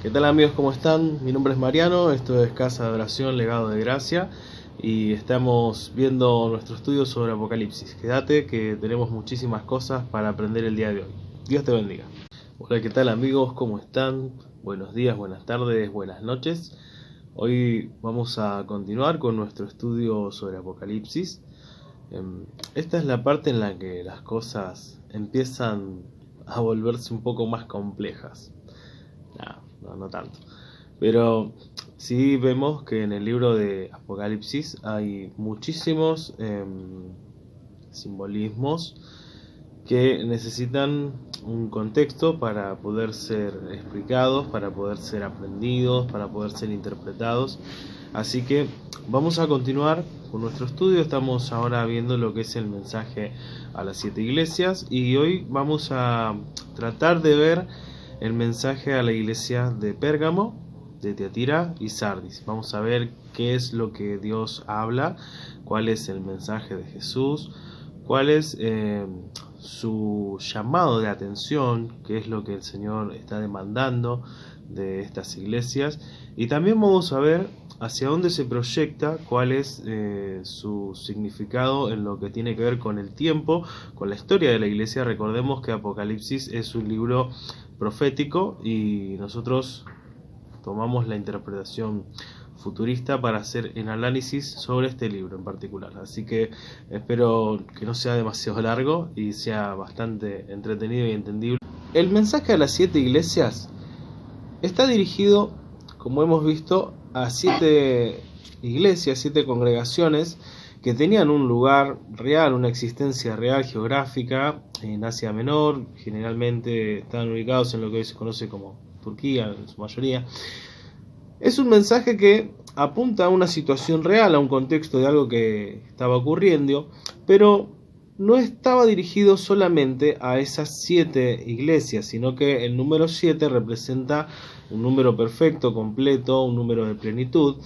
¿Qué tal amigos? ¿Cómo están? Mi nombre es Mariano, esto es Casa de Oración Legado de Gracia y estamos viendo nuestro estudio sobre Apocalipsis. Quédate que tenemos muchísimas cosas para aprender el día de hoy. Dios te bendiga. Hola, ¿qué tal amigos? ¿Cómo están? Buenos días, buenas tardes, buenas noches. Hoy vamos a continuar con nuestro estudio sobre Apocalipsis. Esta es la parte en la que las cosas empiezan a volverse un poco más complejas. No tanto. Pero sí vemos que en el libro de Apocalipsis hay muchísimos simbolismos que necesitan un contexto para poder ser explicados, para poder ser aprendidos, para poder ser interpretados. Así que vamos a continuar con nuestro estudio. Estamos ahora viendo lo que es el mensaje a las 7 iglesias y hoy vamos a tratar de ver el mensaje a la iglesia de Pérgamo, de Tiatira y Sardis. Vamos a ver qué es lo que Dios habla, cuál es el mensaje de Jesús, cuál es su llamado de atención, qué es lo que el Señor está demandando de estas iglesias, y también vamos a ver hacia dónde se proyecta, cuál es su significado en lo que tiene que ver con el tiempo, con la historia de la iglesia. Recordemos que Apocalipsis es un libro profético y nosotros tomamos la interpretación futurista para hacer el análisis sobre este libro en particular. Así que espero que no sea demasiado largo y sea bastante entretenido y entendible. El mensaje a las 7 iglesias está dirigido, como hemos visto, a 7 iglesias, 7 congregaciones que tenían un lugar real, una existencia real geográfica en Asia Menor. Generalmente están ubicados en lo que hoy se conoce como Turquía, en su mayoría. Es un mensaje que apunta a una situación real, a un contexto de algo que estaba ocurriendo, pero no estaba dirigido solamente a esas 7 iglesias, sino que el número 7 representa un número perfecto, completo, un número de plenitud,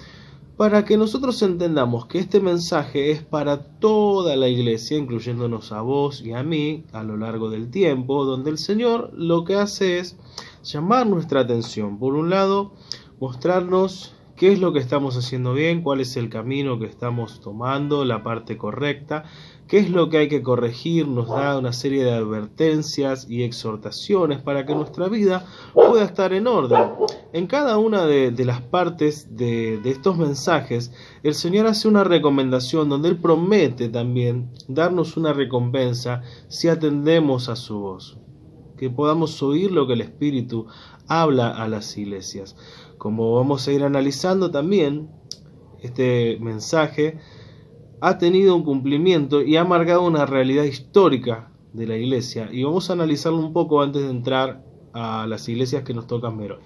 para que nosotros entendamos que este mensaje es para toda la iglesia, incluyéndonos a vos y a mí, a lo largo del tiempo, donde el Señor lo que hace es llamar nuestra atención. Por un lado, mostrarnos qué es lo que estamos haciendo bien, cuál es el camino que estamos tomando, la parte correcta, qué es lo que hay que corregir. Nos da una serie de advertencias y exhortaciones para que nuestra vida pueda estar en orden. En cada una de las partes de estos mensajes, el Señor hace una recomendación donde Él promete también darnos una recompensa si atendemos a su voz, que podamos oír lo que el Espíritu habla a las iglesias. Como vamos a ir analizando también, este mensaje ha tenido un cumplimiento y ha marcado una realidad histórica de la iglesia, y vamos a analizarlo un poco antes de entrar a las iglesias que nos tocan ver hoy.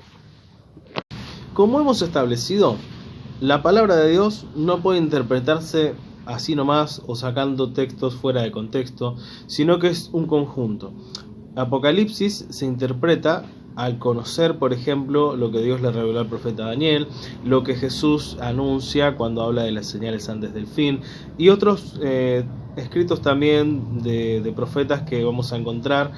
Como hemos establecido, la palabra de Dios no puede interpretarse así nomás o sacando textos fuera de contexto, sino que es un conjunto. Apocalipsis se interpreta al conocer, por ejemplo, lo que Dios le reveló al profeta Daniel, lo que Jesús anuncia cuando habla de las señales antes del fin, y otros escritos también de profetas que vamos a encontrar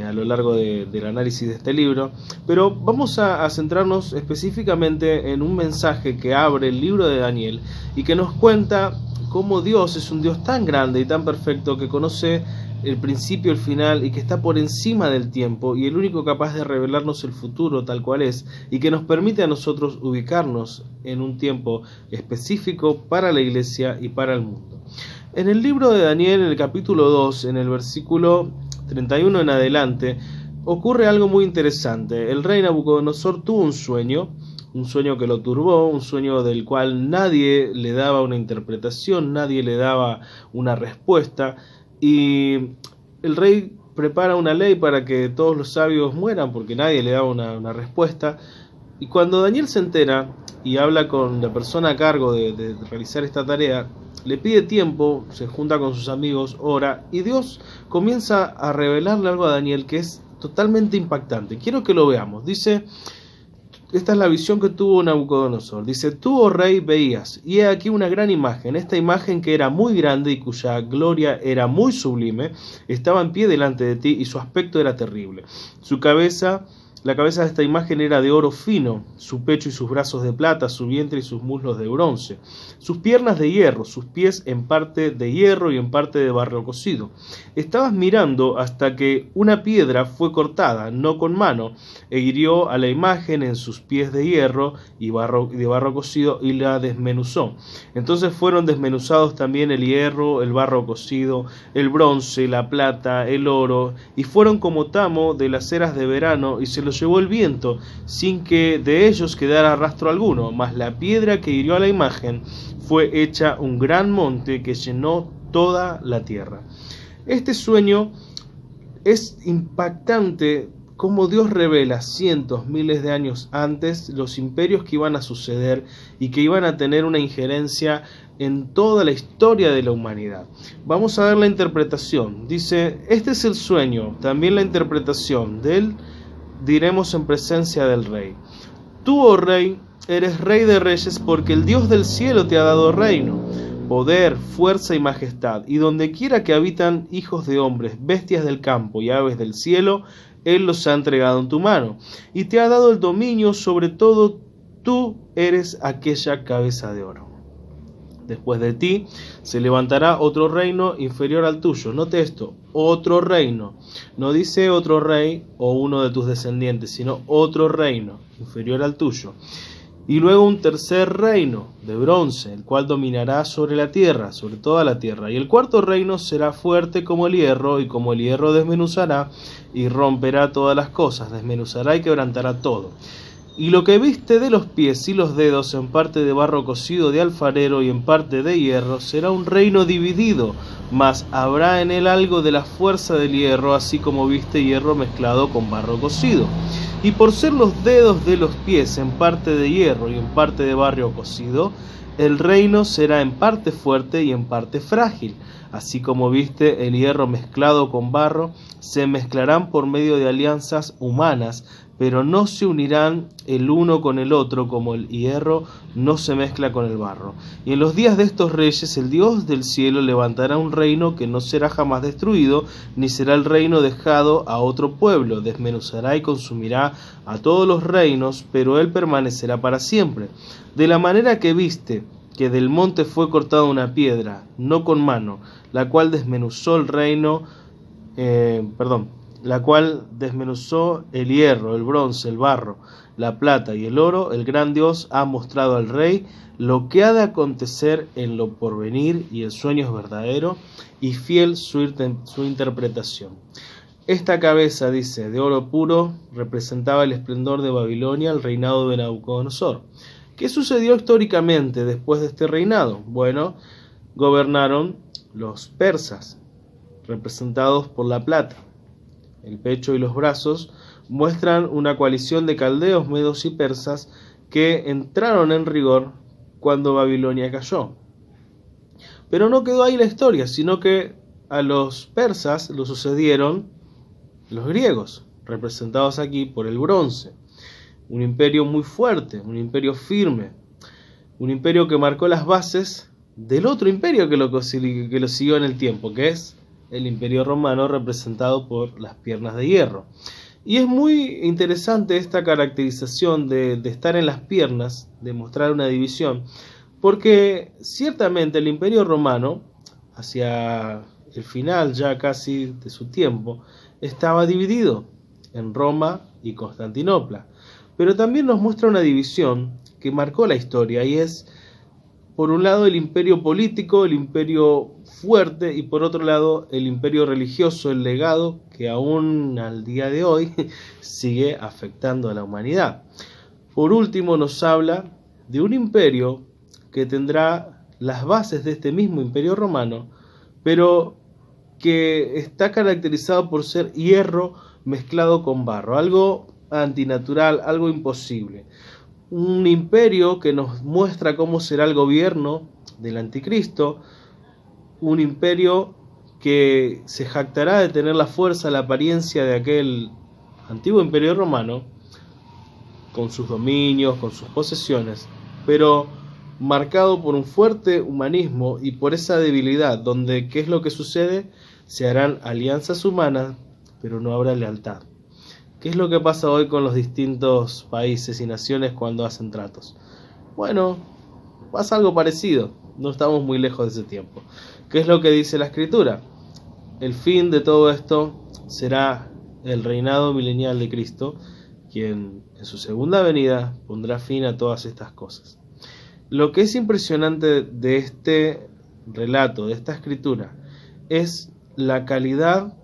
a lo largo del análisis de este libro. Pero vamos a centrarnos específicamente en un mensaje que abre el libro de Daniel y que nos cuenta cómo Dios es un Dios tan grande y tan perfecto que conoce el principio, el final, y que está por encima del tiempo, y el único capaz de revelarnos el futuro tal cual es, y que nos permite a nosotros ubicarnos en un tiempo específico para la iglesia y para el mundo. En el libro de Daniel, en el capítulo 2, en el versículo 31 en adelante, ocurre algo muy interesante. El rey Nabucodonosor tuvo un sueño que lo turbó, un sueño del cual nadie le daba una interpretación, nadie le daba una respuesta, y el rey prepara una ley para que todos los sabios mueran porque nadie le daba una respuesta. Y cuando Daniel se entera y habla con la persona a cargo de realizar esta tarea, le pide tiempo, se junta con sus amigos, ora, y Dios comienza a revelarle algo a Daniel que es totalmente impactante. Quiero que lo veamos. Dice: esta es la visión que tuvo Nabucodonosor. Dice: tú, oh rey, veías, y he aquí una gran imagen. Esta imagen, que era muy grande y cuya gloria era muy sublime, estaba en pie delante de ti, y su aspecto era terrible. Su cabeza La cabeza de esta imagen era de oro fino, su pecho y sus brazos de plata, su vientre y sus muslos de bronce, sus piernas de hierro, sus pies en parte de hierro y en parte de barro cocido. Estabas mirando hasta que una piedra fue cortada, no con mano, e hirió a la imagen en sus pies de hierro y de barro cocido y la desmenuzó. Entonces fueron desmenuzados también el hierro, el barro cocido, el bronce, la plata, el oro, y fueron como tamo de las eras de verano, y se los llevó el viento, sin que de ellos quedara rastro alguno. Mas la piedra que hirió a la imagen fue hecha un gran monte que llenó toda la tierra. Este sueño es impactante, como Dios revela cientos, miles de años antes los imperios que iban a suceder y que iban a tener una injerencia en toda la historia de la humanidad. Vamos a ver la interpretación. Dice, este es el sueño, también la interpretación de él diremos en presencia del rey. Tú, oh rey, eres rey de reyes, porque el Dios del cielo te ha dado reino, poder, fuerza y majestad, y donde quiera que habitan hijos de hombres, bestias del campo y aves del cielo, Él los ha entregado en tu mano, y te ha dado el dominio sobre todo. Tú eres aquella cabeza de oro. Después de ti se levantará otro reino inferior al tuyo. Note esto, otro reino. No dice otro rey o uno de tus descendientes, sino otro reino inferior al tuyo. Y luego un tercer reino de bronce, el cual dominará sobre la tierra, sobre toda la tierra. Y el cuarto reino será fuerte como el hierro, y como el hierro desmenuzará y romperá todas las cosas, desmenuzará y quebrantará todo. Y lo que viste de los pies y los dedos, en parte de barro cocido de alfarero y en parte de hierro, será un reino dividido, mas habrá en él algo de la fuerza del hierro, así como viste hierro mezclado con barro cocido. Y por ser los dedos de los pies en parte de hierro y en parte de barro cocido, el reino será en parte fuerte y en parte frágil. Así como viste el hierro mezclado con barro, se mezclarán por medio de alianzas humanas, pero no se unirán el uno con el otro, como el hierro no se mezcla con el barro. Y en los días de estos reyes, el Dios del cielo levantará un reino que no será jamás destruido, ni será el reino dejado a otro pueblo. Desmenuzará y consumirá a todos los reinos, pero él permanecerá para siempre. De la manera que viste que del monte fue cortada una piedra, no con mano, la cual desmenuzó el reino, la cual desmenuzó el hierro, el bronce, el barro, la plata y el oro, el gran Dios ha mostrado al rey lo que ha de acontecer en lo porvenir, y el sueño es verdadero y fiel su interpretación. Esta cabeza, dice, de oro puro, representaba el esplendor de Babilonia, el reinado de Nabucodonosor. ¿Qué sucedió históricamente después de este reinado? Bueno, gobernaron los persas, representados por la plata. El pecho y los brazos muestran una coalición de caldeos, medos y persas que entraron en rigor cuando Babilonia cayó. Pero no quedó ahí la historia, sino que a los persas lo sucedieron los griegos, representados aquí por el bronce. Un imperio muy fuerte, un imperio firme, un imperio que marcó las bases del otro imperio que lo siguió en el tiempo, que es el imperio romano, representado por las piernas de hierro. Y es muy interesante esta caracterización de estar en las piernas, de mostrar una división, porque ciertamente el imperio romano, hacia el final ya casi de su tiempo, estaba dividido en Roma y Constantinopla. Pero también nos muestra una división que marcó la historia, y es, por un lado, el imperio político, el imperio fuerte, y por otro lado, el imperio religioso, el legado que aún al día de hoy sigue afectando a la humanidad. Por último, nos habla de un imperio que tendrá las bases de este mismo imperio romano, pero que está caracterizado por ser hierro mezclado con barro, algo antinatural, algo imposible. Un imperio que nos muestra cómo será el gobierno del anticristo, un imperio que se jactará de tener la fuerza, la apariencia de aquel antiguo imperio romano, con sus dominios, con sus posesiones, pero marcado por un fuerte humanismo y por esa debilidad, donde ¿qué es lo que sucede? Se harán alianzas humanas, pero no habrá lealtad. ¿Qué es lo que pasa hoy con los distintos países y naciones cuando hacen tratos? Bueno, pasa algo parecido, no estamos muy lejos de ese tiempo. ¿Qué es lo que dice la Escritura? El fin de todo esto será el reinado milenial de Cristo, quien en su segunda venida pondrá fin a todas estas cosas. Lo que es impresionante de este relato, de esta escritura, es la calidad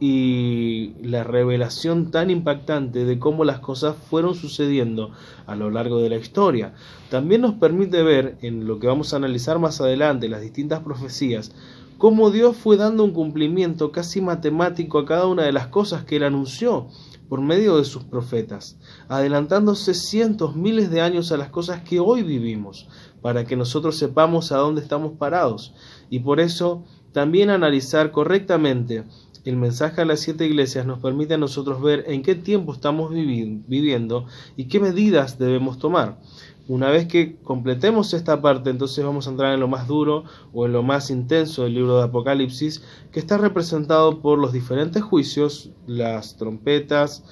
y la revelación tan impactante de cómo las cosas fueron sucediendo a lo largo de la historia. También nos permite ver, en lo que vamos a analizar más adelante, las distintas profecías, cómo Dios fue dando un cumplimiento casi matemático a cada una de las cosas que Él anunció por medio de sus profetas, adelantándose cientos, miles de años a las cosas que hoy vivimos, para que nosotros sepamos a dónde estamos parados. Y por eso, también analizar correctamente el mensaje a las 7 iglesias nos permite a nosotros ver en qué tiempo estamos viviendo y qué medidas debemos tomar. Una vez que completemos esta parte, entonces vamos a entrar en lo más duro o en lo más intenso del libro de Apocalipsis, que está representado por los diferentes juicios, las trompetas,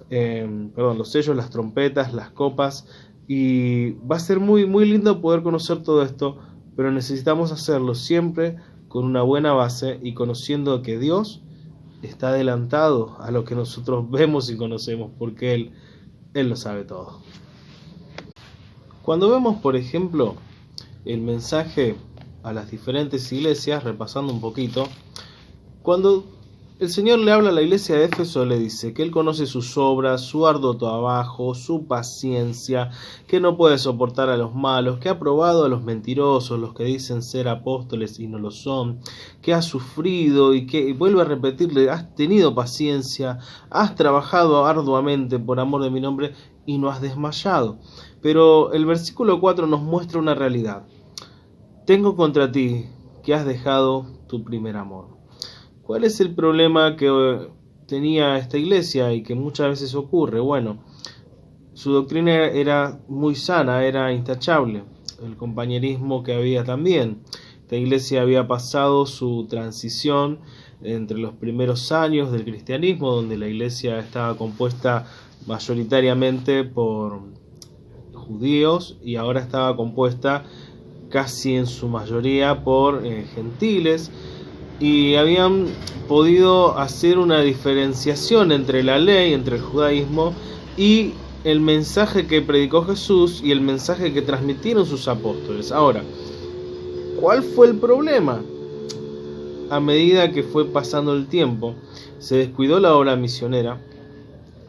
los sellos, las trompetas, las copas, y va a ser muy, muy lindo poder conocer todo esto, pero necesitamos hacerlo siempre con una buena base y conociendo que Dios está adelantado a lo que nosotros vemos y conocemos, porque Él lo sabe todo. Cuando vemos, por ejemplo, el mensaje a las diferentes iglesias, repasando un poquito, cuando el Señor le habla a la iglesia de Éfeso, le dice que Él conoce sus obras, su arduo trabajo, su paciencia, que no puede soportar a los malos, que ha probado a los mentirosos, los que dicen ser apóstoles y no lo son, que has sufrido y que vuelve a repetirle, has tenido paciencia, has trabajado arduamente por amor de mi nombre y no has desmayado. Pero el versículo 4 nos muestra una realidad. Tengo contra ti que has dejado tu primer amor. ¿Cuál es el problema que tenía esta iglesia y que muchas veces ocurre? Bueno, su doctrina era muy sana, era intachable. El compañerismo que había también. Esta iglesia había pasado su transición entre los primeros años del cristianismo, donde la iglesia estaba compuesta mayoritariamente por judíos y ahora estaba compuesta casi en su mayoría por gentiles, y habían podido hacer una diferenciación entre la ley, entre el judaísmo y el mensaje que predicó Jesús y el mensaje que transmitieron sus apóstoles. Ahora, ¿cuál fue el problema? A medida que fue pasando el tiempo, se descuidó la obra misionera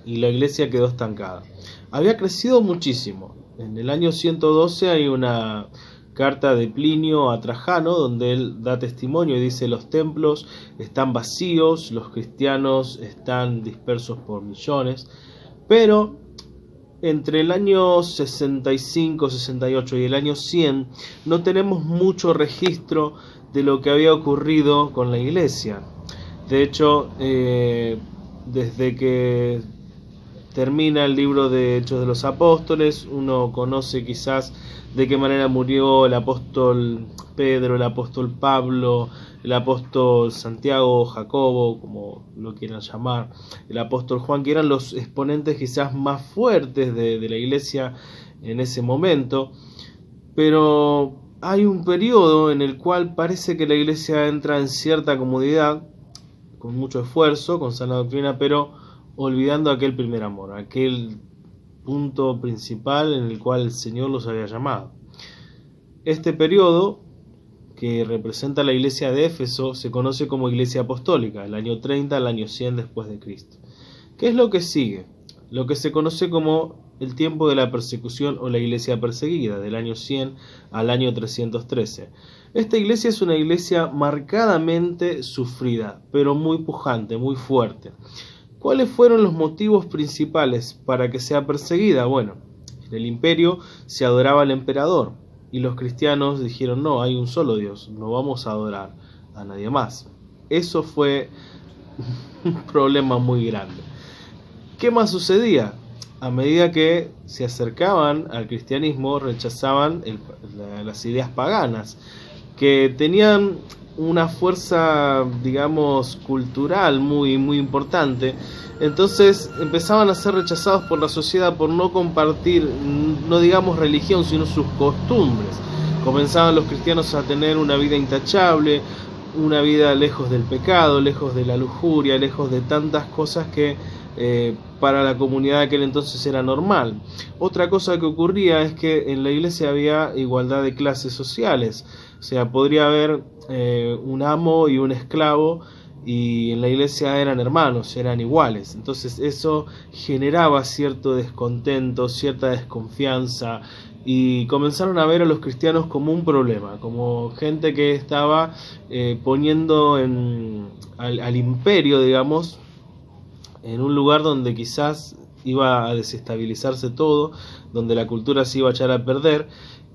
y la iglesia quedó estancada. Había crecido muchísimo. En el año 112 hay una carta de Plinio a Trajano, donde él da testimonio y dice: los templos están vacíos, los cristianos están dispersos por millones, pero entre el año 65, 68 y el año 100 no tenemos mucho registro de lo que había ocurrido con la iglesia. De hecho, desde que termina el libro de Hechos de los Apóstoles, uno conoce quizás de qué manera murió el apóstol Pedro, el apóstol Pablo, el apóstol Santiago, Jacobo, como lo quieran llamar, el apóstol Juan, que eran los exponentes quizás más fuertes de la iglesia en ese momento. Pero hay un periodo en el cual parece que la iglesia entra en cierta comodidad, con mucho esfuerzo, con sana doctrina, pero olvidando aquel primer amor, aquel punto principal en el cual el Señor los había llamado. Este periodo, que representa la iglesia de Éfeso, se conoce como iglesia apostólica, el año 30 al año 100 después de Cristo. ¿Qué es lo que sigue? Lo que se conoce como el tiempo de la persecución o la iglesia perseguida, del año 100 al año 313. Esta iglesia es una iglesia marcadamente sufrida, pero muy pujante, muy fuerte. ¿Cuáles fueron los motivos principales para que sea perseguida? Bueno, en el imperio se adoraba al emperador y los cristianos dijeron: no, hay un solo Dios, no vamos a adorar a nadie más. Eso fue un problema muy grande. ¿Qué más sucedía? A medida que se acercaban al cristianismo, rechazaban las ideas paganas. que tenían una fuerza, digamos, cultural muy, muy importante. Entonces empezaban a ser rechazados por la sociedad por no compartir, no digamos religión, sino sus costumbres. Comenzaban los cristianos a tener una vida intachable, una vida lejos del pecado, lejos de la lujuria, lejos de tantas cosas que para la comunidad de aquel entonces era normal. Otra cosa que ocurría es que en la iglesia había igualdad de clases sociales, o sea, podría haber un amo y un esclavo, y en la iglesia eran hermanos, eran iguales. Entonces eso generaba cierto descontento, cierta desconfianza, y comenzaron a ver a los cristianos como un problema, como gente que estaba poniendo al imperio, digamos, en un lugar donde quizás iba a desestabilizarse todo, donde la cultura se iba a echar a perder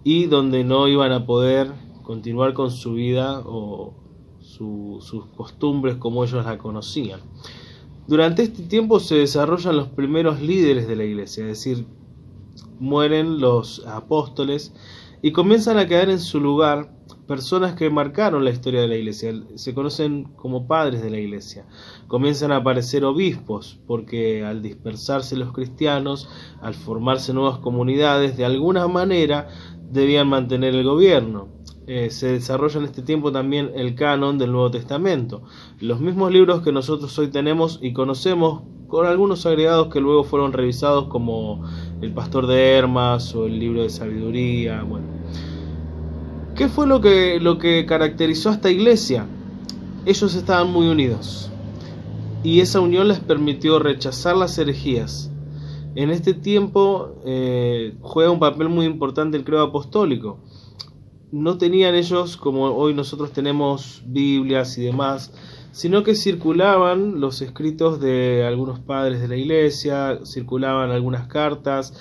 y donde no iban a poder continuar con su vida o sus costumbres como ellos la conocían. Durante este tiempo se desarrollan los primeros líderes de la iglesia, es decir, mueren los apóstoles y comienzan a quedar en su lugar personas que marcaron la historia de la iglesia, se conocen como padres de la iglesia. Comienzan a aparecer obispos, porque al dispersarse los cristianos, al formarse nuevas comunidades, de alguna manera debían mantener el gobierno. Se desarrolla en este tiempo también el canon del Nuevo Testamento, los mismos libros que nosotros hoy tenemos y conocemos, con algunos agregados que luego fueron revisados, como el Pastor de Hermas o el Libro de Sabiduría. Bueno, ¿qué fue lo que caracterizó a esta iglesia? Ellos estaban muy unidos y esa unión les permitió rechazar las herejías. En este tiempo juega un papel muy importante el credo apostólico. No tenían ellos, como hoy nosotros tenemos Biblias y demás, sino que circulaban los escritos de algunos padres de la iglesia, circulaban algunas cartas,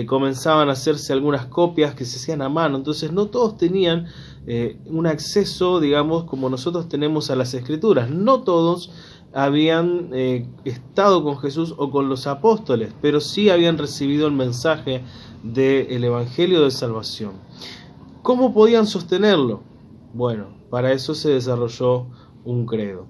comenzaban a hacerse algunas copias que se hacían a mano. Entonces no todos tenían un acceso, digamos, como nosotros tenemos a las escrituras. No todos habían estado con Jesús o con los apóstoles, pero sí habían recibido el mensaje del Evangelio de Salvación. ¿Cómo podían sostenerlo? Bueno, para eso se desarrolló un credo.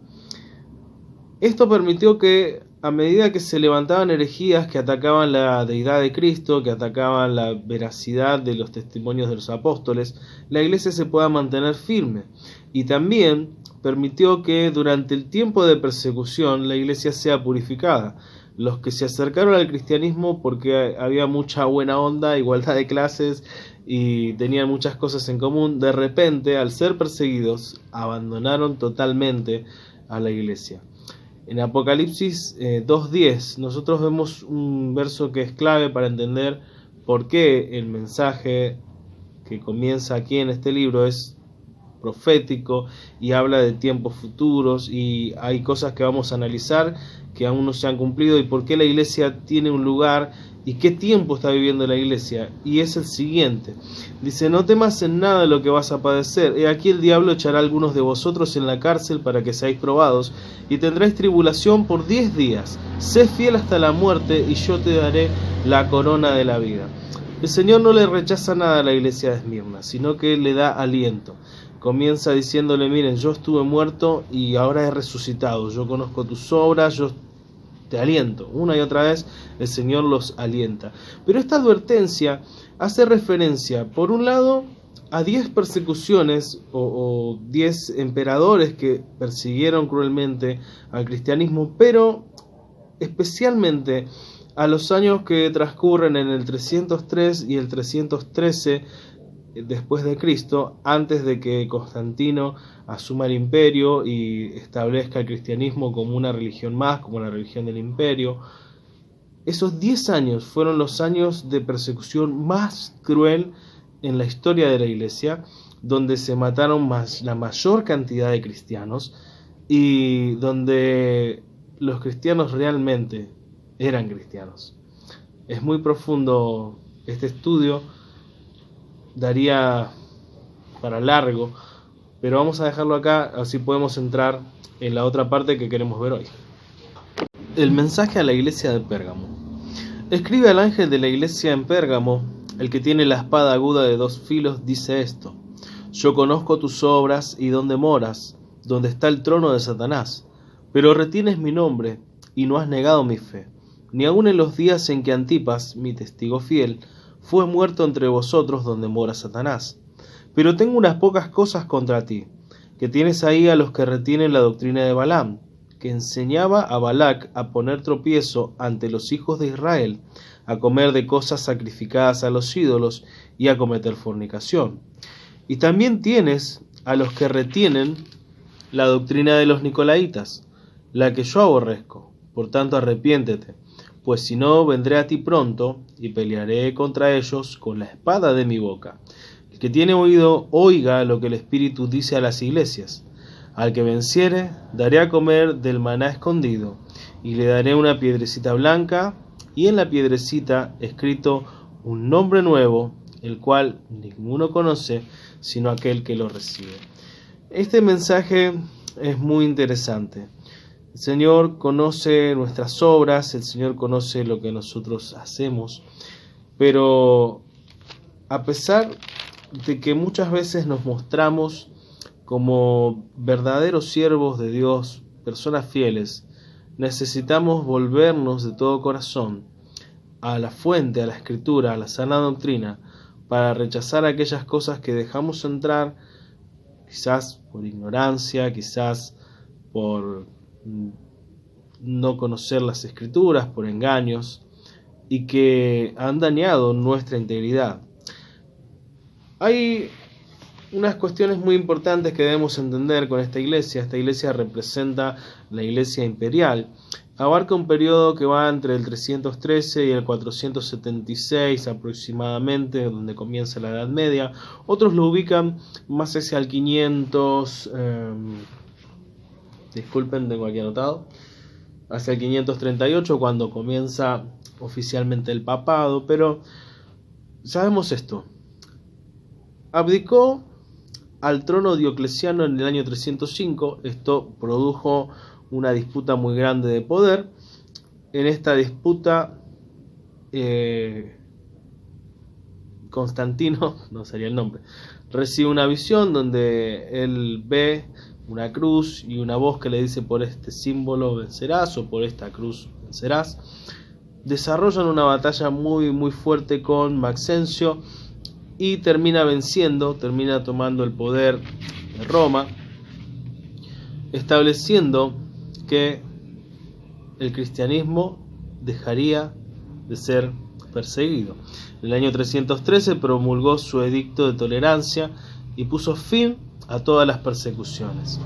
Esto permitió que, a medida que se levantaban herejías que atacaban la deidad de Cristo, que atacaban la veracidad de los testimonios de los apóstoles, la iglesia se pueda mantener firme. Y también permitió que durante el tiempo de persecución la iglesia sea purificada. Los que se acercaron al cristianismo porque había mucha buena onda, igualdad de clases y tenían muchas cosas en común, de repente, al ser perseguidos, abandonaron totalmente a la iglesia. En Apocalipsis 2:10 nosotros vemos un verso que es clave para entender por qué el mensaje que comienza aquí en este libro es profético y habla de tiempos futuros, y hay cosas que vamos a analizar que aún no se han cumplido y por qué la iglesia tiene un lugar y qué tiempo está viviendo la iglesia. Y es el siguiente: dice, no temas en nada lo que vas a padecer. He aquí el diablo echará a algunos de vosotros en la cárcel para que seáis probados, y tendréis tribulación por 10 días. Sé fiel hasta la muerte, y yo te daré la corona de la vida. El Señor no le rechaza nada a la iglesia de Esmirna, sino que le da aliento. Comienza diciéndole, miren, yo estuve muerto y ahora he resucitado. Yo conozco tus obras, yo te aliento. Una y otra vez el Señor los alienta. Pero esta advertencia hace referencia, por un lado, a 10 persecuciones o 10 emperadores que persiguieron cruelmente al cristianismo, pero especialmente a los años que transcurren en el 303 y el 313 después de Cristo, antes de que Constantino asuma el imperio y establezca el cristianismo como una religión más, como la religión del imperio. Esos 10 años fueron los años de persecución más cruel en la historia de la iglesia, donde se mataron la mayor cantidad de cristianos y donde los cristianos realmente eran cristianos. Es muy profundo este estudio, daría para largo, pero vamos a dejarlo acá, así podemos entrar en la otra parte que queremos ver hoy. El mensaje a la iglesia de Pérgamo. Escribe al ángel de la iglesia en Pérgamo, el que tiene la espada aguda de 2 filos, dice esto: Yo conozco tus obras y dónde moras, donde está el trono de Satanás. Pero retienes mi nombre y no has negado mi fe, ni aun en los días en que Antipas, mi testigo fiel, fue muerto entre vosotros donde mora Satanás. Pero tengo unas pocas cosas contra ti, que tienes ahí a los que retienen la doctrina de Balaam, que enseñaba a Balac a poner tropiezo ante los hijos de Israel, a comer de cosas sacrificadas a los ídolos y a cometer fornicación. Y también tienes a los que retienen la doctrina de los nicolaitas, la que yo aborrezco. Por tanto, arrepiéntete, pues si no, vendré a ti pronto y pelearé contra ellos con la espada de mi boca. El que tiene oído, oiga lo que el Espíritu dice a las iglesias. Al que venciere, daré a comer del maná escondido, y le daré una piedrecita blanca, y en la piedrecita escrito un nombre nuevo, el cual ninguno conoce, sino aquel que lo recibe. Este mensaje es muy interesante. El Señor conoce nuestras obras, el Señor conoce lo que nosotros hacemos, pero a pesar de que muchas veces nos mostramos como verdaderos siervos de Dios, personas fieles, necesitamos volvernos de todo corazón a la fuente, a la Escritura, a la sana doctrina, para rechazar aquellas cosas que dejamos entrar, quizás por ignorancia, quizás por no conocer las Escrituras, por engaños, y que han dañado nuestra integridad. Hay unas cuestiones muy importantes que debemos entender con esta iglesia. Esta iglesia representa la iglesia imperial. Abarca un periodo que va entre el 313 y el 476 aproximadamente, donde comienza la Edad Media. Otros lo ubican más hacia el 500, disculpen, tengo aquí anotado, hacia el 538, cuando comienza oficialmente el papado. Pero sabemos esto: abdicó al trono Diocleciano en el año 305. Esto produjo una disputa muy grande de poder. En esta disputa Constantino, no sería el nombre, recibe una visión donde él ve una cruz y una voz que le dice: por este símbolo vencerás, o por esta cruz vencerás. Desarrollan una batalla muy fuerte con Maxencio y termina venciendo, termina tomando el poder de Roma, estableciendo que el cristianismo dejaría de ser perseguido. En el año 313 promulgó su edicto de tolerancia y puso fin a todas las persecuciones.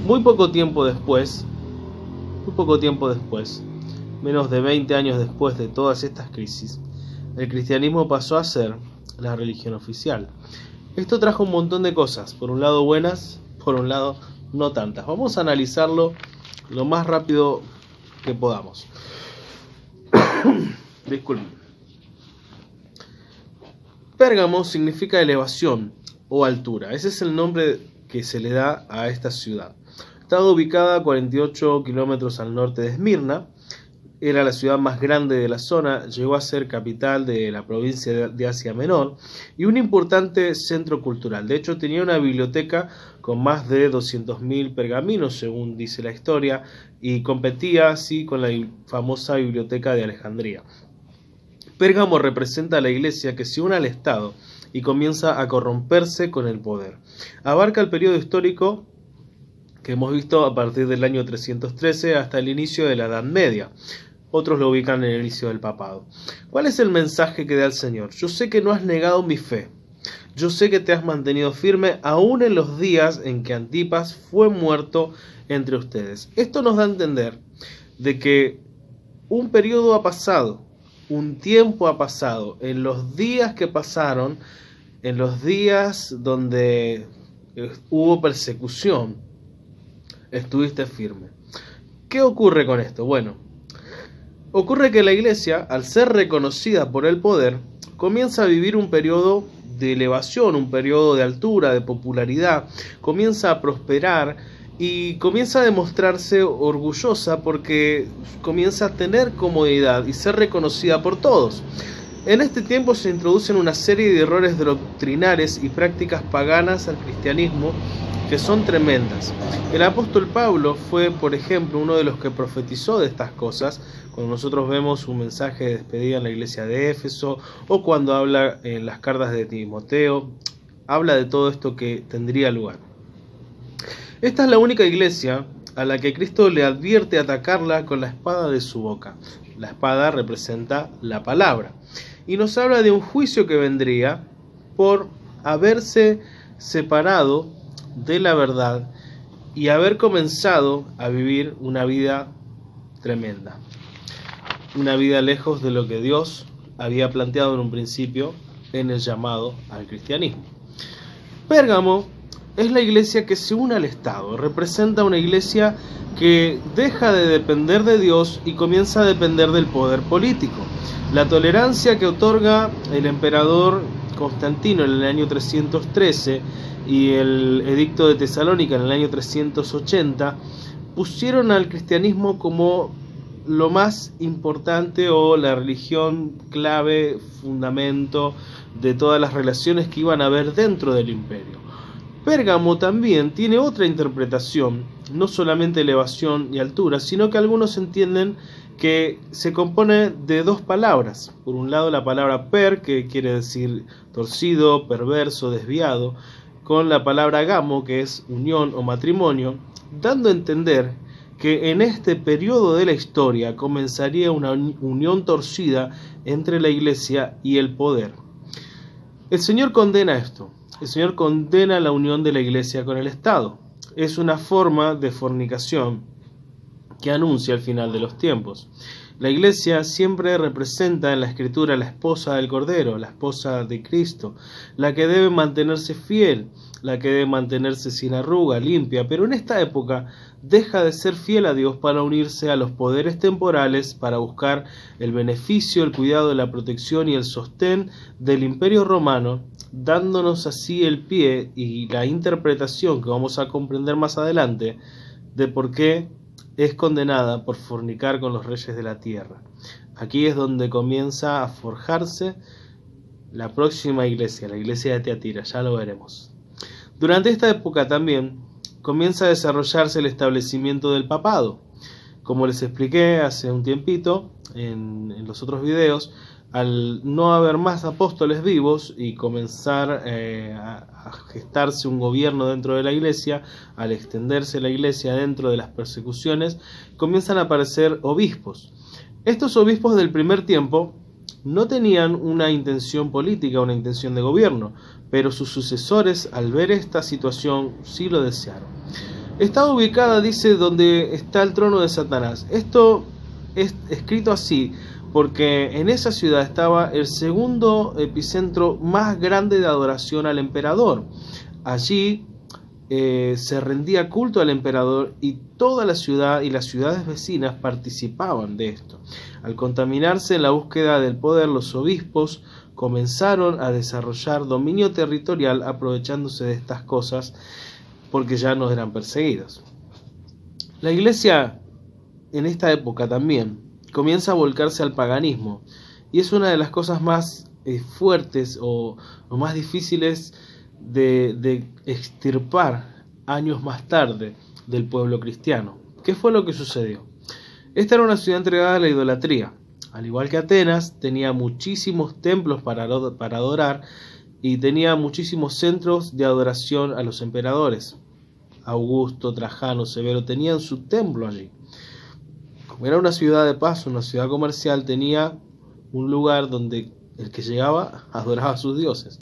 Muy poco tiempo después, menos de 20 años después de todas estas crisis, el cristianismo pasó a ser la religión oficial. Esto trajo un montón de cosas, por un lado buenas, por un lado no tantas. Vamos a analizarlo lo más rápido que podamos. Disculpen. Pérgamo significa elevación o altura. Ese es el nombre que se le da a esta ciudad. Estaba ubicada a 48 kilómetros al norte de Esmirna. Era la ciudad más grande de la zona, llegó a ser capital de la provincia de Asia Menor y un importante centro cultural. De hecho, tenía una biblioteca con más de 200.000 pergaminos, según dice la historia, y competía así con la famosa biblioteca de Alejandría. Pérgamo representa a la iglesia que se une al Estado y comienza a corromperse con el poder. Abarca el periodo histórico que hemos visto a partir del año 313 hasta el inicio de la Edad Media. Otros lo ubican en el inicio del papado. ¿Cuál es el mensaje que da el Señor? Yo sé que no has negado mi fe. Yo sé que te has mantenido firme aún en los días en que Antipas fue muerto entre ustedes. Esto nos da a entender de que un periodo ha pasado, un tiempo ha pasado. En los días que pasaron, en los días donde hubo persecución, estuviste firme. ¿Qué ocurre con esto? Bueno, ocurre que la iglesia, al ser reconocida por el poder, comienza a vivir un periodo de elevación, un periodo de altura, de popularidad, comienza a prosperar y comienza a demostrarse orgullosa porque comienza a tener comodidad y ser reconocida por todos. En este tiempo se introducen una serie de errores doctrinales y prácticas paganas al cristianismo que son tremendas. El apóstol Pablo fue, por ejemplo, uno de los que profetizó de estas cosas, cuando nosotros vemos un mensaje de despedida en la iglesia de Éfeso, o cuando habla en las cartas de Timoteo, habla de todo esto que tendría lugar. Esta es la única iglesia a la que Cristo le advierte atacarla con la espada de su boca. La espada representa la palabra. Y nos habla de un juicio que vendría por haberse separado de la verdad y haber comenzado a vivir una vida tremenda. Una vida lejos de lo que Dios había planteado en un principio en el llamado al cristianismo. Pérgamo es la iglesia que se une al Estado, representa una iglesia que deja de depender de Dios y comienza a depender del poder político. La tolerancia que otorga el emperador Constantino en el año 313 y el edicto de Tesalónica en el año 380 pusieron al cristianismo como lo más importante o la religión clave, fundamento de todas las relaciones que iban a haber dentro del imperio. Pérgamo también tiene otra interpretación, no solamente elevación y altura, sino que algunos entienden que se compone de dos palabras. Por un lado la palabra per, que quiere decir torcido, perverso, desviado, con la palabra gamo, que es unión o matrimonio, dando a entender que en este periodo de la historia comenzaría una unión torcida entre la iglesia y el poder. El Señor condena esto. El Señor condena la unión de la iglesia con el Estado. Es una forma de fornicación que anuncia el final de los tiempos. La iglesia siempre representa en la Escritura la esposa del Cordero, la esposa de Cristo, la que debe mantenerse fiel, la que debe mantenerse sin arruga, limpia, pero en esta época deja de ser fiel a Dios para unirse a los poderes temporales, para buscar el beneficio, el cuidado, la protección y el sostén del Imperio Romano, dándonos así el pie y la interpretación que vamos a comprender más adelante de por qué es condenada por fornicar con los reyes de la tierra. Aquí es donde comienza a forjarse la próxima iglesia, la iglesia de Tiatira, ya lo veremos. Durante esta época también comienza a desarrollarse el establecimiento del papado. Como les expliqué hace un tiempito en los otros videos, al no haber más apóstoles vivos y comenzar a gestarse un gobierno dentro de la iglesia, al extenderse la iglesia dentro de las persecuciones, comienzan a aparecer obispos. Estos obispos del primer tiempo no tenían una intención política, una intención de gobierno, pero sus sucesores, al ver esta situación, sí lo desearon. Está ubicada, dice, donde está el trono de Satanás. Esto es escrito así porque en esa ciudad estaba el segundo epicentro más grande de adoración al emperador. Allí se rendía culto al emperador y toda la ciudad y las ciudades vecinas participaban de esto. Al contaminarse en la búsqueda del poder, los obispos comenzaron a desarrollar dominio territorial aprovechándose de estas cosas porque ya no eran perseguidos. La iglesia en esta época también comienza a volcarse al paganismo y es una de las cosas más fuertes o más difíciles de extirpar años más tarde del pueblo cristiano. ¿Qué fue lo que sucedió? Esta era una ciudad entregada a la idolatría. Al igual que Atenas, tenía muchísimos templos para adorar y tenía muchísimos centros de adoración a los emperadores. Augusto, Trajano, Severo tenían su templo allí. Como era una ciudad de paso, una ciudad comercial, tenía un lugar donde el que llegaba adoraba a sus dioses.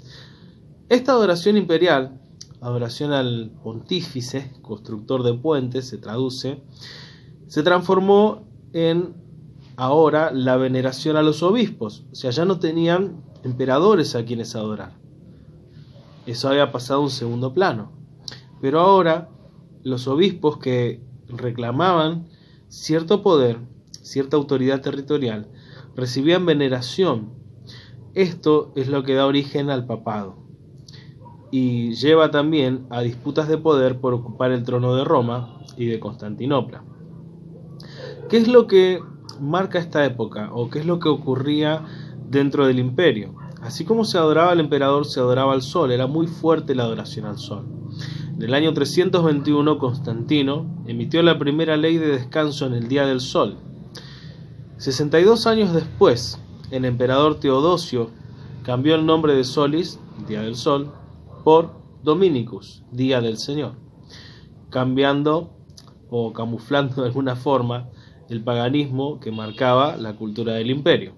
Esta adoración imperial, adoración al pontífice, constructor de puentes, se traduce, se transformó en ahora la veneración a los obispos. O sea, ya no tenían emperadores a quienes adorar. Eso había pasado a un segundo plano. Pero ahora los obispos que reclamaban cierto poder, cierta autoridad territorial, recibían veneración. Esto es lo que da origen al papado y lleva también a disputas de poder por ocupar el trono de Roma y de Constantinopla. ¿Qué es lo que marca esta época o qué es lo que ocurría dentro del imperio. Así como se adoraba al emperador, se adoraba al sol. Era muy fuerte la adoración al sol. En el año 321, Constantino emitió la primera ley de descanso en el día del sol. 62 años después, el emperador Teodosio cambió el nombre de Solis, día del sol, por Dominicus, día del Señor, cambiando o camuflando de alguna forma el paganismo que marcaba la cultura del imperio.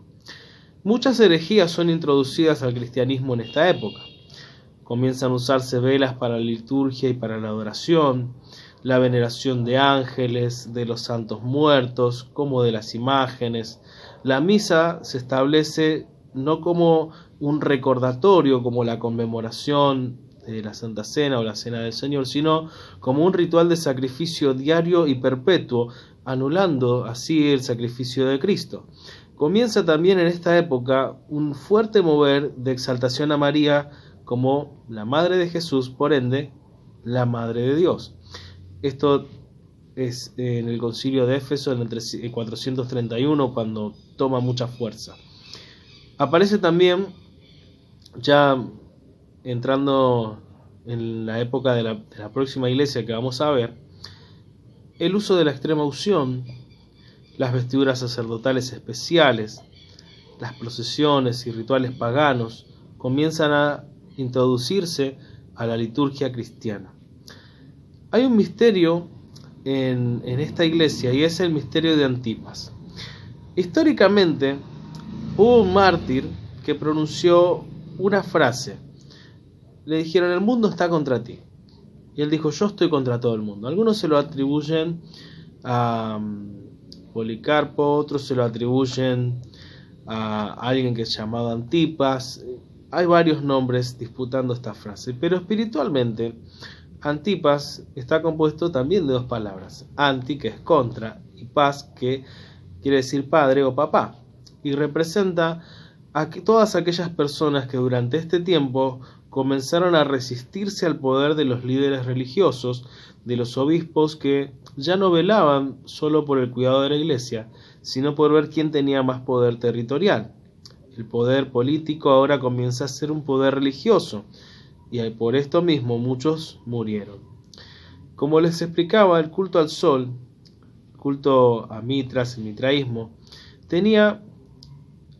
Muchas herejías son introducidas al cristianismo en esta época. Comienzan a usarse velas para la liturgia y para la adoración, la veneración de ángeles, de los santos muertos, como de las imágenes. La misa se establece no como un recordatorio, como la conmemoración de la Santa Cena o la Cena del Señor, sino como un ritual de sacrificio diario y perpetuo, anulando así el sacrificio de Cristo. Comienza también en esta época un fuerte mover de exaltación a María como la Madre de Jesús, por ende, la Madre de Dios. Esto es en el Concilio de Éfeso en el 431, cuando toma mucha fuerza. Aparece también, ya entrando en la época de la próxima iglesia que vamos a ver, el uso de la extrema unción, las vestiduras sacerdotales especiales, las procesiones y rituales paganos comienzan a introducirse a la liturgia cristiana. Hay un misterio en esta iglesia y es el misterio de Antipas. Históricamente hubo un mártir que pronunció una frase. Le dijeron: el mundo está contra ti. Y él dijo: yo estoy contra todo el mundo. Algunos se lo atribuyen a Policarpo, otros se lo atribuyen a alguien que es llamado Antipas. Hay varios nombres disputando esta frase, pero espiritualmente Antipas está compuesto también de dos palabras: anti, que es contra, y pas, que quiere decir padre o papá, y representa a todas aquellas personas que durante este tiempo comenzaron a resistirse al poder de los líderes religiosos, de los obispos que ya no velaban solo por el cuidado de la iglesia, sino por ver quién tenía más poder territorial. El poder político ahora comienza a ser un poder religioso, y por esto mismo muchos murieron. Como les explicaba, el culto al sol, el culto a Mitras, el mitraísmo, tenía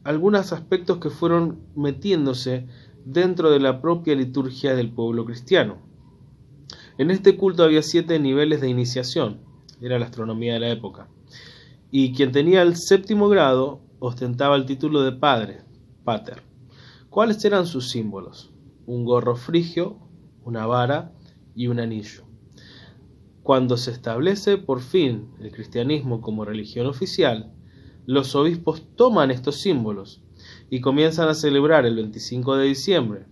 algunos aspectos que fueron metiéndose dentro de la propia liturgia del pueblo cristiano. En este culto había 7 niveles de iniciación, era la astronomía de la época, y quien tenía el 7º grado ostentaba el título de padre, pater. ¿Cuáles eran sus símbolos? Un gorro frigio, una vara y un anillo. Cuando se establece por fin el cristianismo como religión oficial, los obispos toman estos símbolos y comienzan a celebrar el 25 de diciembre,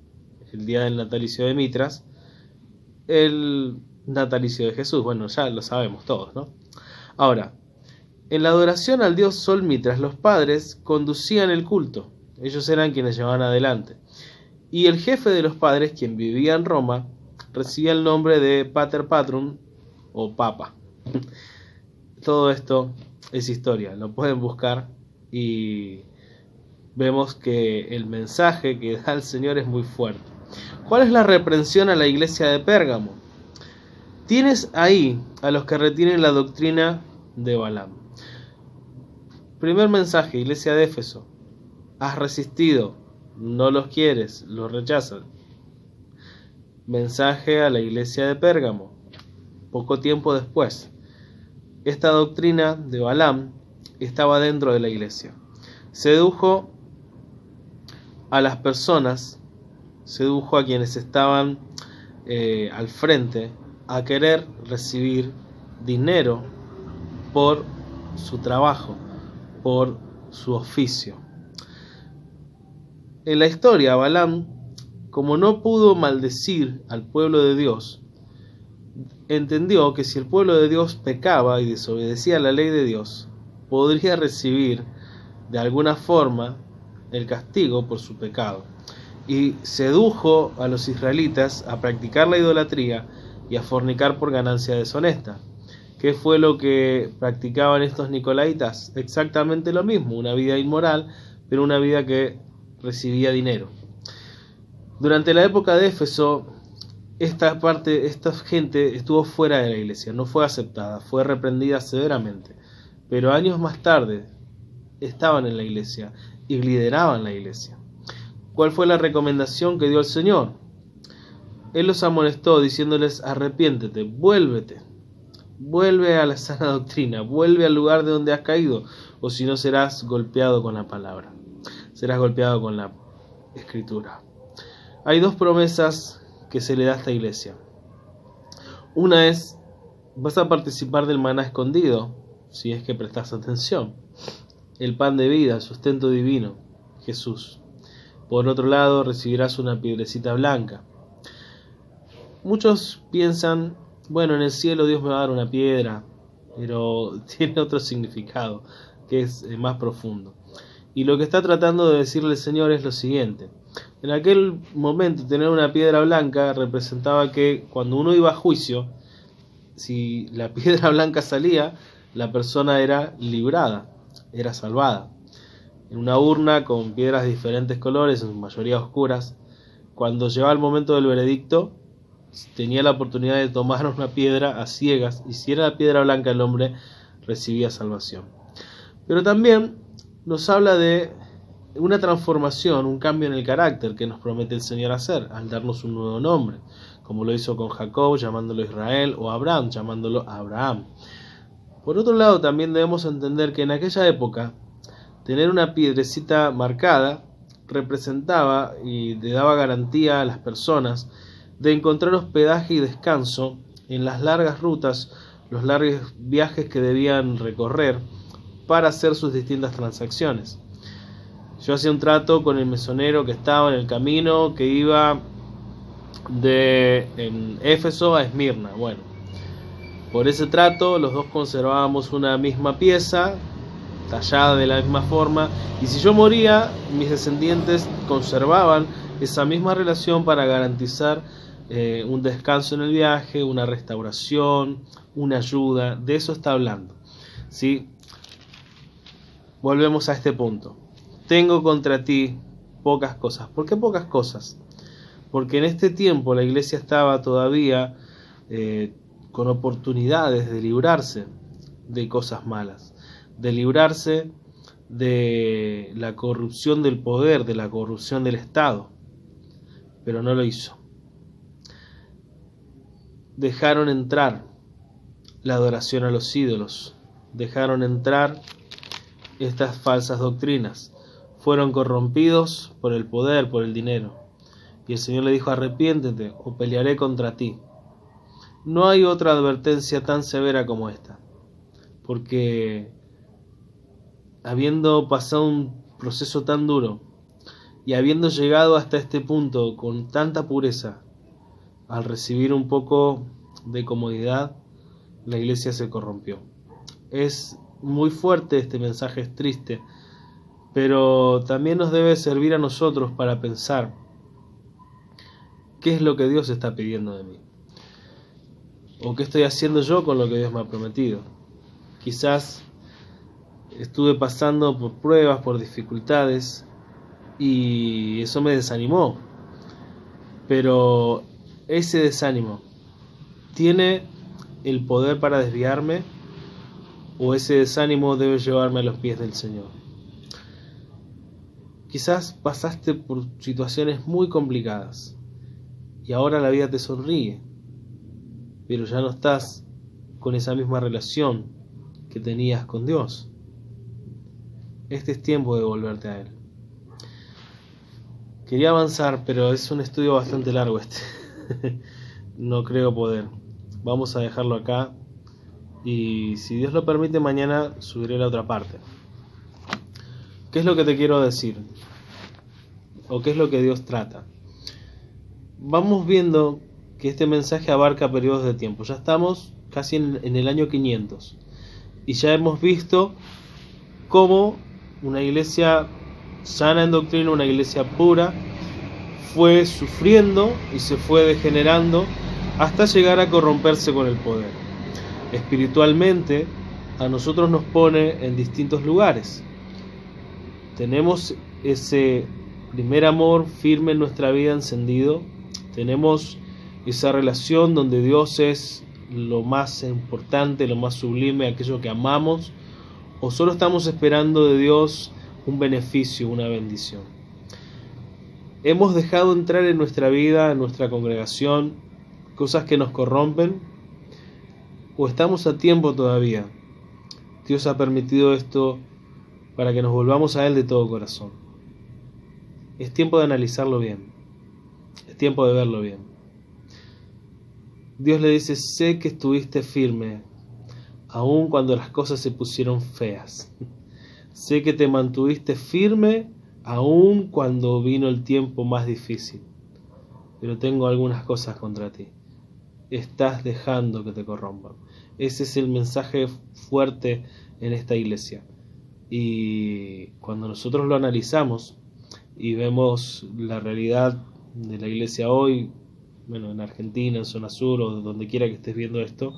el día del natalicio de Mitras, el natalicio de Jesús. Bueno, ya lo sabemos todos, ¿no? Ahora, en la adoración al dios Sol Mitras, los padres conducían el culto. Ellos eran quienes llevaban adelante. Y el jefe de los padres, quien vivía en Roma, recibía el nombre de Pater Patrum o Papa. Todo esto es historia, lo pueden buscar y vemos que el mensaje que da el Señor es muy fuerte. ¿Cuál es la reprensión a la iglesia de Pérgamo? Tienes ahí a los que retienen la doctrina de Balaam. Primer mensaje, iglesia de Éfeso: has resistido, no los quieres, los rechazan. Mensaje a la iglesia de Pérgamo, poco tiempo después: esta doctrina de Balaam estaba dentro de la iglesia. Sedujo a las personas, sedujo a quienes estaban al frente a querer recibir dinero por su trabajo, por su oficio. En la historia, Balaam, como no pudo maldecir al pueblo de Dios, entendió que si el pueblo de Dios pecaba y desobedecía la ley de Dios, podría recibir de alguna forma el castigo por su pecado. Y sedujo a los israelitas a practicar la idolatría y a fornicar por ganancia deshonesta. ¿Qué fue lo que practicaban estos nicolaitas? Exactamente lo mismo, una vida inmoral, pero una vida que recibía dinero. Durante la época de Éfeso, esta gente estuvo fuera de la iglesia, no fue aceptada, fue reprendida severamente. Pero años más tarde estaban en la iglesia y lideraban la iglesia. ¿Cuál fue la recomendación que dio el Señor? Él los amonestó diciéndoles: arrepiéntete, vuélvete, vuelve a la sana doctrina, vuelve al lugar de donde has caído, o si no serás golpeado con la palabra, serás golpeado con la escritura. Hay dos promesas que se le da a esta iglesia. Una es: vas a participar del maná escondido, si es que prestas atención, el pan de vida, el sustento divino, Jesús. Por otro lado, recibirás una piedrecita blanca. Muchos piensan: bueno, en el cielo Dios me va a dar una piedra, pero tiene otro significado, que es más profundo. Y lo que está tratando de decirle el Señor es lo siguiente: en aquel momento tener una piedra blanca representaba que cuando uno iba a juicio, si la piedra blanca salía, la persona era librada, era salvada. En una urna con piedras de diferentes colores, en su mayoría oscuras, cuando llegaba el momento del veredicto, tenía la oportunidad de tomar una piedra a ciegas, y si era la piedra blanca, el hombre recibía salvación. Pero también nos habla de una transformación, un cambio en el carácter que nos promete el Señor hacer al darnos un nuevo nombre, como lo hizo con Jacob llamándolo Israel, o Abraham llamándolo Abraham. Por otro lado, también debemos entender que en aquella época tener una piedrecita marcada representaba y le daba garantía a las personas de encontrar hospedaje y descanso en las largas rutas, los largos viajes que debían recorrer para hacer sus distintas transacciones. Yo hacía un trato con el mesonero que estaba en el camino que iba de Éfeso a Esmirna. Bueno, por ese trato los dos conservábamos una misma pieza, tallada de la misma forma, y si yo moría, mis descendientes conservaban esa misma relación para garantizar un descanso en el viaje, una restauración, una ayuda. De eso está hablando, ¿sí? Volvemos a este punto. Tengo contra ti pocas cosas. ¿Por qué pocas cosas? Porque en este tiempo la iglesia estaba todavía con oportunidades de librarse de cosas malas, de librarse de la corrupción del poder, de la corrupción del Estado, pero no lo hizo. Dejaron entrar la adoración a los ídolos, dejaron entrar estas falsas doctrinas, fueron corrompidos por el poder, por el dinero. Y el Señor le dijo: arrepiéntete o pelearé contra ti. No hay otra advertencia tan severa como esta, porque habiendo pasado un proceso tan duro y habiendo llegado hasta este punto con tanta pureza, al recibir un poco de comodidad, la iglesia se corrompió. Es muy fuerte este mensaje, es triste, pero también nos debe servir a nosotros para pensar qué es lo que Dios está pidiendo de mí, o qué estoy haciendo yo con lo que Dios me ha prometido. Quizás estuve pasando por pruebas, por dificultades, y eso me desanimó, pero ese desánimo tiene el poder para desviarme, o ese desánimo debe llevarme a los pies del Señor. Quizás pasaste por situaciones muy complicadas y ahora la vida te sonríe, pero ya no estás con esa misma relación que tenías con Dios. Este es tiempo de volverte a Él. Quería avanzar, pero es un estudio bastante largo este. No creo poder. Vamos a dejarlo acá y si Dios lo permite mañana subiré la otra parte. ¿Qué es lo que te quiero decir? ¿O qué es lo que Dios trata? Vamos viendo que este mensaje abarca periodos de tiempo. Ya estamos casi en el año 500 y ya hemos visto cómo una iglesia sana en doctrina, una iglesia pura, fue sufriendo y se fue degenerando hasta llegar a corromperse con el poder. Espiritualmente, a nosotros nos pone en distintos lugares. Tenemos ese primer amor firme en nuestra vida, encendido. Tenemos esa relación donde Dios es lo más importante, lo más sublime, aquello que amamos, o solo estamos esperando de Dios un beneficio, una bendición. Hemos dejado entrar en nuestra vida, en nuestra congregación, cosas que nos corrompen, o estamos a tiempo todavía. Dios ha permitido esto para que nos volvamos a Él de todo corazón. Es tiempo de analizarlo bien, es tiempo de verlo bien. Dios le dice: sé que estuviste firme, aun cuando las cosas se pusieron feas. Sé que te mantuviste firme, aun cuando vino el tiempo más difícil. Pero tengo algunas cosas contra ti. Estás dejando que te corrompan. Ese es el mensaje fuerte en esta iglesia. Y cuando nosotros lo analizamos y vemos la realidad de la iglesia hoy, bueno, en Argentina, en zona sur o donde quiera que estés viendo esto,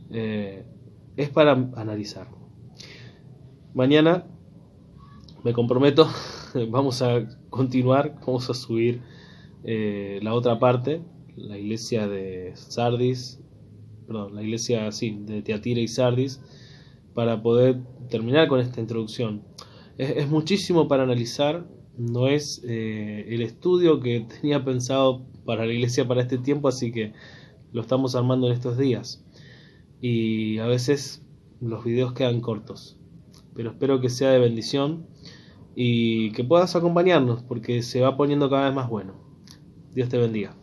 es para analizar. Mañana me comprometo, vamos a continuar, vamos a subir la otra parte, la iglesia de Sardis, perdón, la iglesia de Tiatira y Sardis, para poder terminar con esta introducción. Es muchísimo para analizar, no es el estudio que tenía pensado para la iglesia para este tiempo, así que lo estamos armando en estos días. Y a veces los videos quedan cortos, pero espero que sea de bendición y que puedas acompañarnos, porque se va poniendo cada vez más bueno. Dios te bendiga.